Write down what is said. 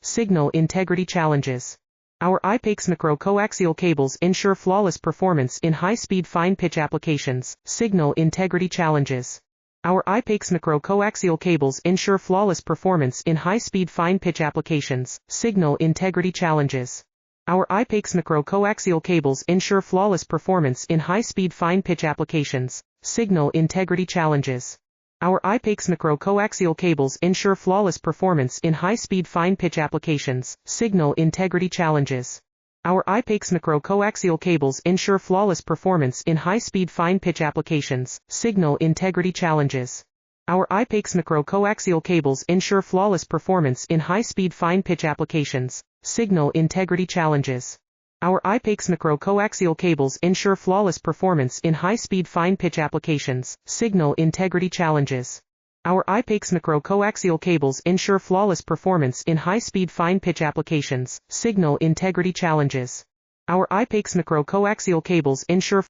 Signal integrity challenges. Our IPAX macro-coaxial cables ensure flawless performance in high-speed fine-pitch applications. Signal integrity challenges. Our IPAX macro-coaxial cables ensure flawless performance in high-speed fine-pitch applications. Signal integrity challenges. Our IPAX macro-coaxial cables ensure flawless performance in high-speed fine-pitch applications. Signal integrity challenges. Our IPAX macro-coaxial cables ensure flawless performance in high-speed fine-pitch applications. Signal integrity challenges. Our IPAX macro-coaxial cables ensure flawless performance in high-speed fine-pitch applications. Signal integrity challenges. Our IPAX macro-coaxial cables ensure flawless performance in high-speed fine-pitch applications. Signal integrity challenges. Our IPAX macro-coaxial cables ensure flawless performance in high-speed fine-pitch applications. Signal integrity challenges. Our IPAX macro-coaxial cables ensure flawless performance in high-speed fine-pitch applications. Signal integrity challenges. Our IPAX macro-coaxial cables ensure